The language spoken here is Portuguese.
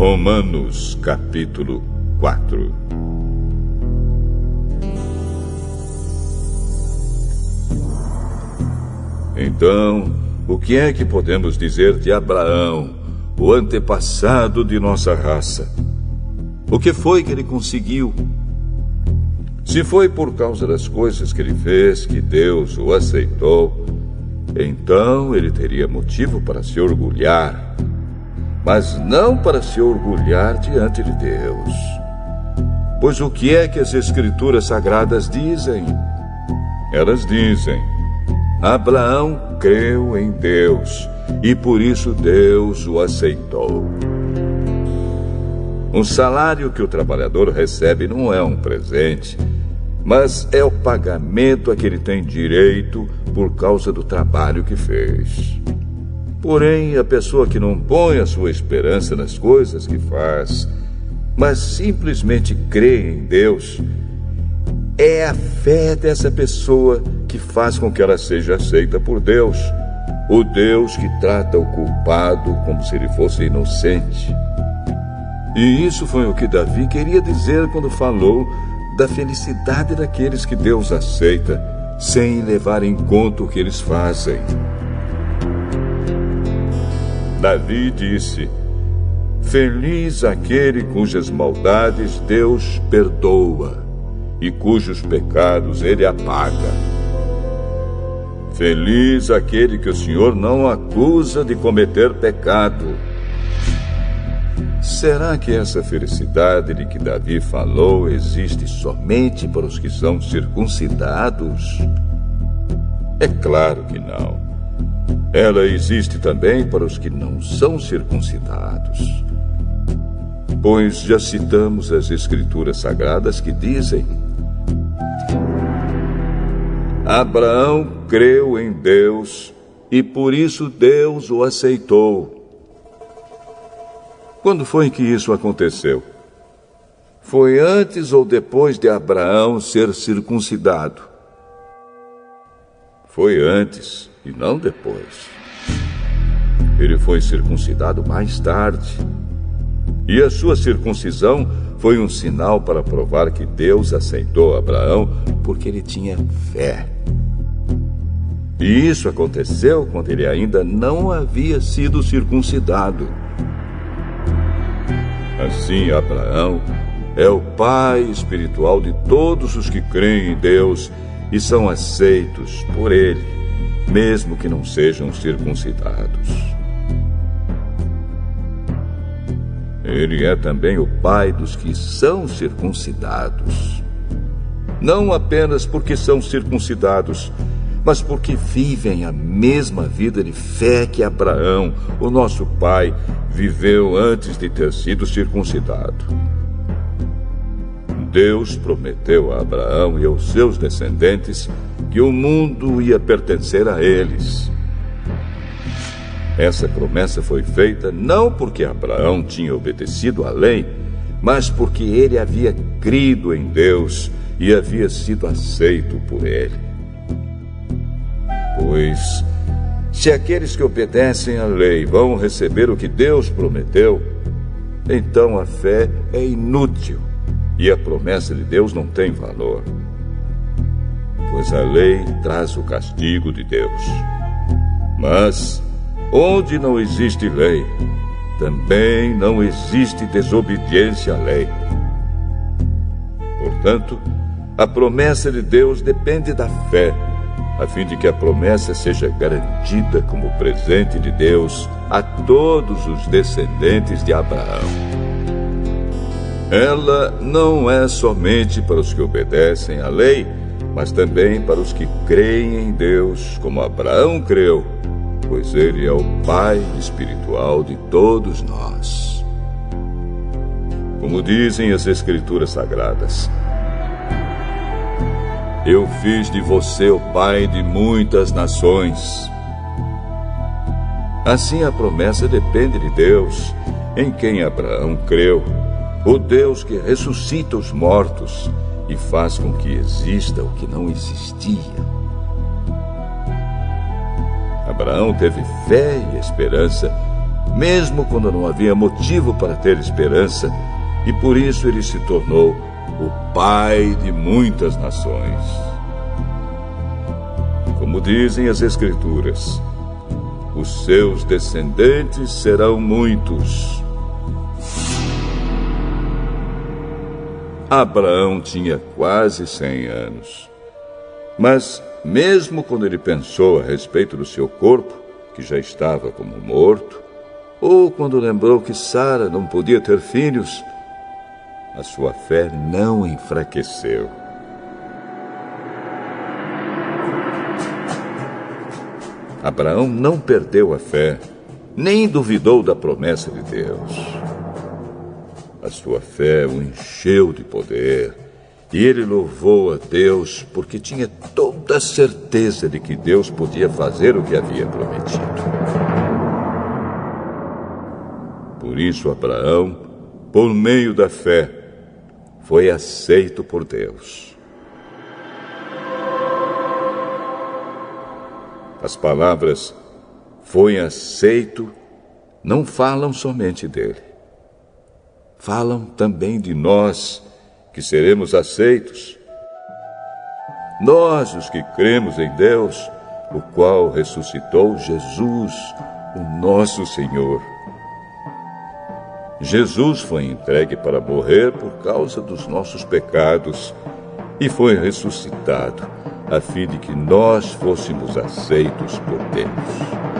Romanos capítulo 4. Então, o que é que podemos dizer de Abraão, o antepassado de nossa raça? O que foi que ele conseguiu? Se foi por causa das coisas que ele fez que Deus o aceitou, então ele teria motivo para se orgulhar, mas não para se orgulhar diante de Deus. Pois o que é que as Escrituras Sagradas dizem? Elas dizem: Abraão creu em Deus, e por isso Deus o aceitou. O salário que o trabalhador recebe não é um presente, mas é o pagamento a que ele tem direito por causa do trabalho que fez. Porém, a pessoa que não põe a sua esperança nas coisas que faz, mas simplesmente crê em Deus, é a fé dessa pessoa que faz com que ela seja aceita por Deus, o Deus que trata o culpado como se ele fosse inocente. E isso foi o que Davi queria dizer quando falou da felicidade daqueles que Deus aceita, sem levar em conta o que eles fazem. Davi disse: Feliz aquele cujas maldades Deus perdoa e cujos pecados ele apaga. Feliz aquele que o Senhor não acusa de cometer pecado. Será que essa felicidade de que Davi falou existe somente para os que são circuncidados? É claro que não. Ela existe também para os que não são circuncidados. Pois já citamos as Escrituras Sagradas que dizem: Abraão creu em Deus e por isso Deus o aceitou. Quando foi que isso aconteceu? Foi antes ou depois de Abraão ser circuncidado? Foi antes e não depois. Ele foi circuncidado mais tarde. E a sua circuncisão foi um sinal para provar que Deus aceitou Abraão porque ele tinha fé. E isso aconteceu quando ele ainda não havia sido circuncidado. Assim, Abraão é o pai espiritual de todos os que creem em Deus e são aceitos por ele, mesmo que não sejam circuncidados. Ele é também o pai dos que são circuncidados. Não apenas porque são circuncidados, mas porque vivem a mesma vida de fé que Abraão, o nosso pai, viveu antes de ter sido circuncidado. Deus prometeu a Abraão e aos seus descendentes que o mundo ia pertencer a eles. Essa promessa foi feita não porque Abraão tinha obedecido à lei, mas porque ele havia crido em Deus e havia sido aceito por ele. Pois, se aqueles que obedecem à lei vão receber o que Deus prometeu, então a fé é inútil e a promessa de Deus não tem valor. Pois a lei traz o castigo de Deus. Mas, onde não existe lei, também não existe desobediência à lei. Portanto, a promessa de Deus depende da fé, a fim de que a promessa seja garantida como presente de Deus a todos os descendentes de Abraão. Ela não é somente para os que obedecem à lei, mas também para os que creem em Deus, como Abraão creu, pois ele é o pai espiritual de todos nós. Como dizem as Escrituras Sagradas: Eu fiz de você o pai de muitas nações. Assim a promessa depende de Deus, em quem Abraão creu, o Deus que ressuscita os mortos e faz com que exista o que não existia. Abraão teve fé e esperança mesmo quando não havia motivo para ter esperança, e por isso ele se tornou o pai de muitas nações. Como dizem as Escrituras, os seus descendentes serão muitos. Abraão tinha quase 100 anos. Mas, mesmo quando ele pensou a respeito do seu corpo, que já estava como morto, ou quando lembrou que Sara não podia ter filhos, a sua fé não enfraqueceu. Abraão não perdeu a fé, nem duvidou da promessa de Deus. A sua fé o encheu de poder, e ele louvou a Deus porque tinha toda a certeza de que Deus podia fazer o que havia prometido. Por isso, Abraão, por meio da fé, foi aceito por Deus. As palavras "foi aceito" não falam somente dele. Falam também de nós, que seremos aceitos. Nós, os que cremos em Deus, o qual ressuscitou Jesus, o nosso Senhor. Jesus foi entregue para morrer por causa dos nossos pecados e foi ressuscitado, a fim de que nós fôssemos aceitos por Deus.